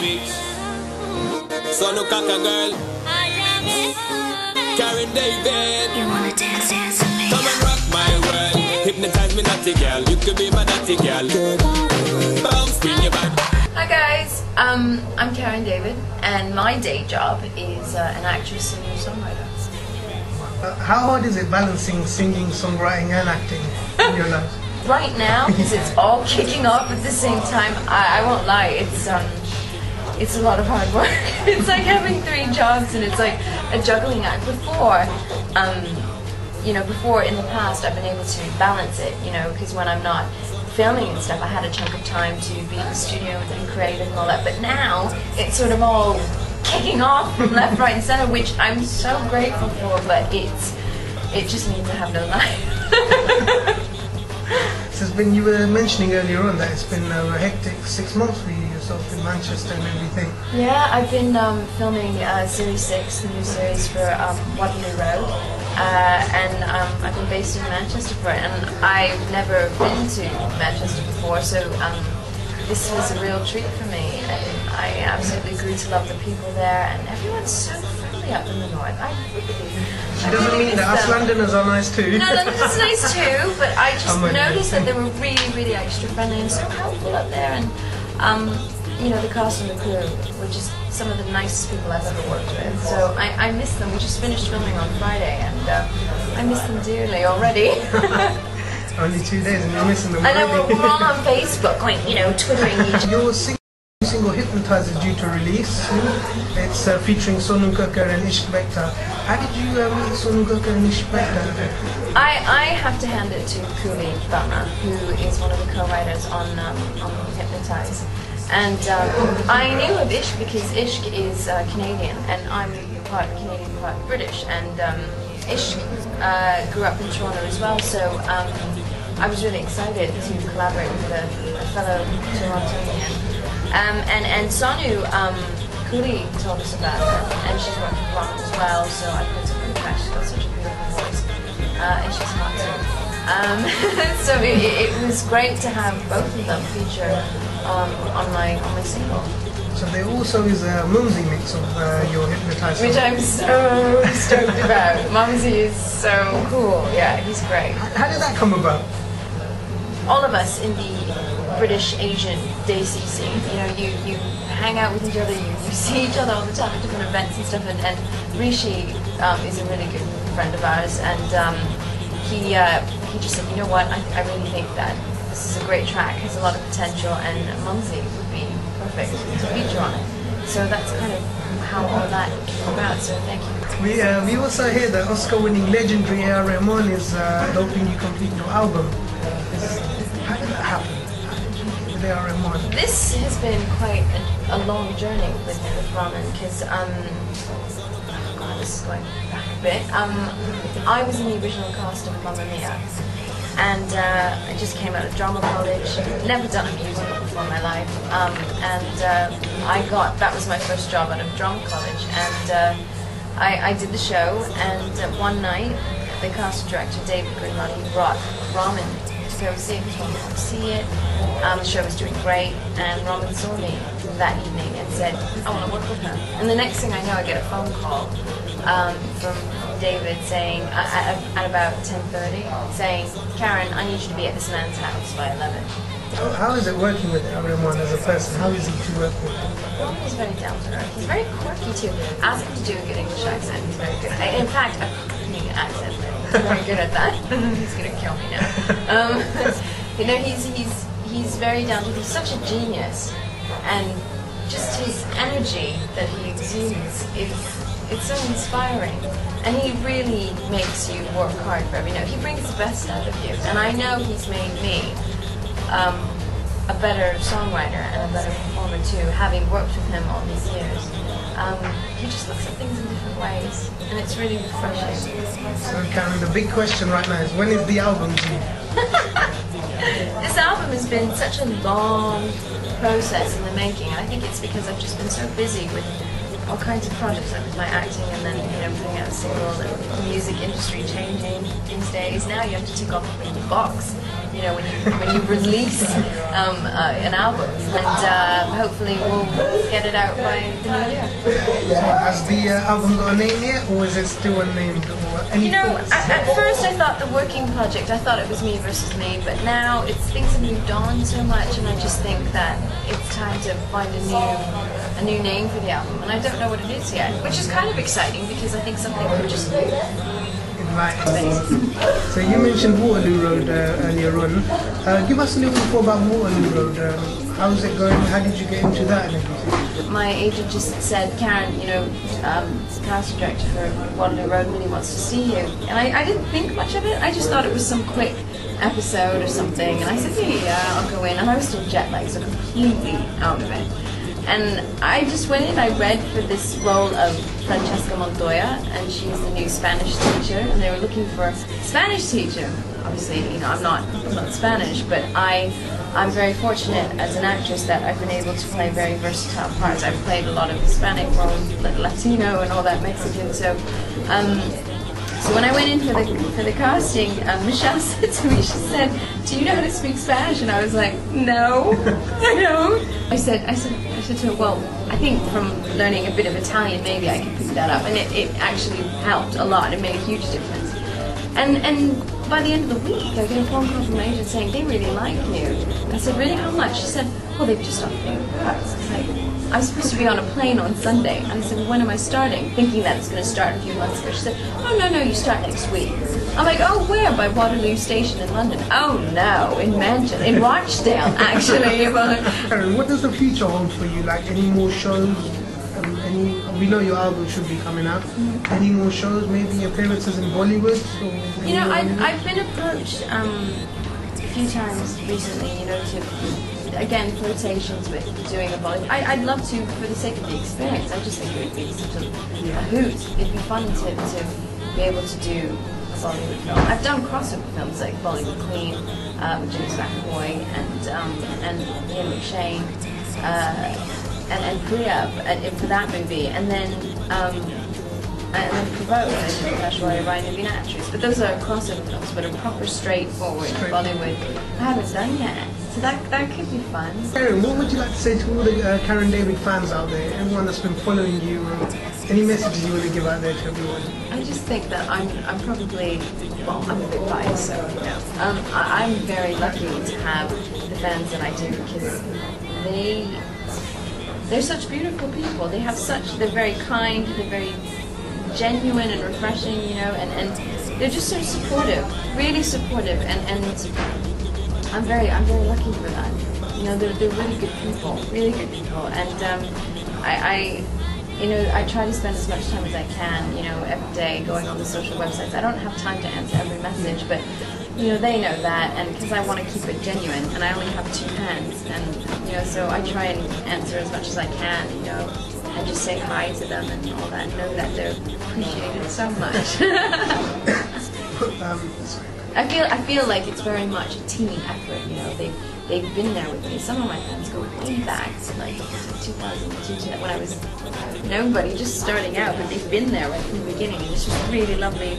speaks. So no caca girl. Karen David. You wanna dance, dance with me? Come and rock my world. Hypnotize me, naughty girl. You could be my naughty girl. Bounce, bring your back. Hi guys, I'm Karen David, and my day job is an actress, singer, songwriter. How hard is it balancing singing, songwriting and acting in your life? Right now, because it's all kicking off at the same time, I won't lie, it's a lot of hard work. It's like having 3 jobs, and it's like a juggling act. Before in the past, I've been able to balance it, because when I'm not filming and stuff, I had a chunk of time to be in the studio and be creative and all that. But now, it's sort of all kicking off left, right, and center, which I'm so grateful for. But it just means I have no life. So it's been, you were mentioning earlier on that it's been a hectic 6 months for you yourself in Manchester and everything. Yeah, I've been filming Series 6, the new series for Waterloo Road, and I've been based in Manchester for it, and I've never been to Manchester before, so this was a real treat for me, and I absolutely grew to love the people there, and everyone's so friendly up in the north. She doesn't mean that us Londoners are nice too. No, Londoners are nice too, but I just noticed that they were really, really extra friendly and so helpful up there, and the cast and the crew were just some of the nicest people I've ever worked with. So I miss them. We just finished filming on Friday, and I miss them dearly already. Only 2 days and you're missing them. I know, we're all on Facebook, twittering each other. Your single Hypnotize is due to release soon. It's featuring Sonu Kakkar and Ishq Bekta. How did you meet Sonu Kakkar and Ishq Bekta? I have to hand it to Kuli Bama, who is one of the co-writers on Hypnotize. And I knew of Ishq because Ishq is Canadian, and I'm part Canadian, part British. And Ishq grew up in Toronto as well, so I was really excited to collaborate with a fellow Torontonian. And Sonu, Kuli told us about her, and she's worked with Rock as well, so I put her in fact, she's got such a beautiful voice, and she's hot too. So it was great to have both of them feature on my single. So there also is a Mumsy mix of your Hypnotize song. Which I'm so stoked about. Mumsy is so cool, yeah, he's great. How did that come about? All of us in the British Asian Desi scene, you hang out with each other, you see each other all the time at different events and stuff, and Rishi is a really good friend of ours, and he just said, you know what, I really think that this is a great track, has a lot of potential, and Mumsy would be perfect to feature on it. So that's kind of how all that came about, so thank you. We also hear that Oscar-winning legendary A.R. Rahman is helping you complete your album. How did that happen? With A.R. Rahman? This has been quite a long journey with Rahman, because this is going back a bit. I was in the original cast of Mamma Mia, and I just came out of drama college, never done a musical before in my life, and that was my first job out of drama college, and I did the show, and one night the casting director, David Greenlaw, he brought Raman to go see it, he wanted to see it. The show was doing great, and Raman saw me that evening and said, I want to work with her. And the next thing I know, I get a phone call from David saying, at about 10:30, saying, Karen, I need you to be at this man's house by 11. How is it working with A.R. Rahman as a person? How is he to work with? Well, he's very down to earth. He's very quirky too. Ask him to do a good English accent. He's very good. In fact, a cooking accent. He's very good at that. He's gonna kill me now. He's very down to earth. He's such a genius, and just his energy that he exudes it's so inspiring, and he really makes you work hard for every note. He brings the best out of you, and I know he's made me a better songwriter and a better performer too, having worked with him all these years. He just looks at things in different ways, and it's really refreshing. So Karen, the big question right now is, when is the album due? This album has been such a long process in the making, and I think it's because I've just been so busy with all kinds of projects, like with my acting, and then putting out a single. The music industry changing these days. Now you have to tick off a box. When you release an album, and hopefully we'll get it out by the new year. So has the album got a name yet, or is it still unnamed? Or any at first I thought the working project, I thought it was me versus me, but now things have moved on so much, and I just think that it's time to find a new name for the album, and I don't know what it is yet, which is kind of exciting because I think something could just right. So you mentioned Waterloo Road earlier on. Give us a little info about Waterloo Road. How's it going? How did you get into that and everything? My agent just said, Karen, casting director for Waterloo Road really wants to see you. And I didn't think much of it. I just thought it was some quick episode or something. And I said, yeah, I'll go in. And I was still jet lagged, so completely out of it. And I just went in, I read for this role of Francesca Montoya, and she's the new Spanish teacher, and they were looking for a Spanish teacher. Obviously, I'm not Spanish, but I'm very fortunate as an actress that I've been able to play very versatile parts. I've played a lot of Hispanic roles, Latino and all that Mexican, so when I went in for the casting, Michelle said to me, she said, "Do you know how to speak Spanish?" And I was like, "No, I don't." I said to her, "Well, I think from learning a bit of Italian, maybe I could pick that up." And it actually helped a lot. It made a huge difference. And by the end of the week, I get a phone call from my agent saying, "They really like you." I said, "Really? How much?" She said, "Well, they've just started paying parts." It's like, I was supposed to be on a plane on Sunday. And I said, "Well, when am I starting?" Thinking that it's going to start a few months ago. She said, "Oh, no, you start next week." I'm like, "Oh, where?" "By Waterloo Station in London." "Oh, no, in Manchester, in Rochdale, actually." Karen, what does the future hold for you? Like any more shows? We know your album should be coming out. Mm-hmm. Any more shows? Maybe appearances in Bollywood? I've been approached a few times recently. To again flirtations with doing a Bollywood. I'd love to, for the sake of the experience. I just think it would be such a hoot. It'd be fun to be able to do a Bollywood film. I've done crossover films like Bollywood Queen with James McAvoy and Ian McShane. And Priya for that movie, and then Provoke, I did Crash Royal Ryan and actress. But those are crossover films, but a proper straightforward Bollywood I haven't done yet. So that could be fun. Karen, what would you like to say to all the Karen David fans out there, everyone that's been following you, any messages you want to give out there to everyone? I just think that I'm probably, well, I'm a bit biased, so I'm very lucky to have the fans that I do, because they're such beautiful people. They're very kind, they're very genuine and refreshing, and they're just so supportive, really supportive, and I'm very lucky for that. They're really good people, and I try to spend as much time as I can, every day going on the social websites. I don't have time to answer every message, but they know that, and because I want to keep it genuine, and I only have 2 hands, and so I try and answer as much as I can, and just say hi to them and all that, and know that they're appreciated so much. I feel like it's very much a team effort. They've been there with me. Some of my fans go way back to like 2002, when I was nobody, just starting out, but they've been there right from the beginning, and it's just really lovely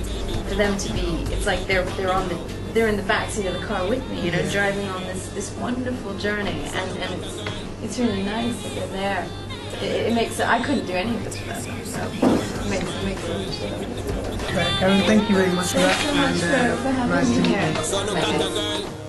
for them to be. It's like they're in the backseat of the car with me, driving on this wonderful journey, and it's really nice that they're there. It makes it. I couldn't do any of this without them, so it makes a huge difference. Karen, thank you very much for that. Thanks so much for having nice me to meet you. here.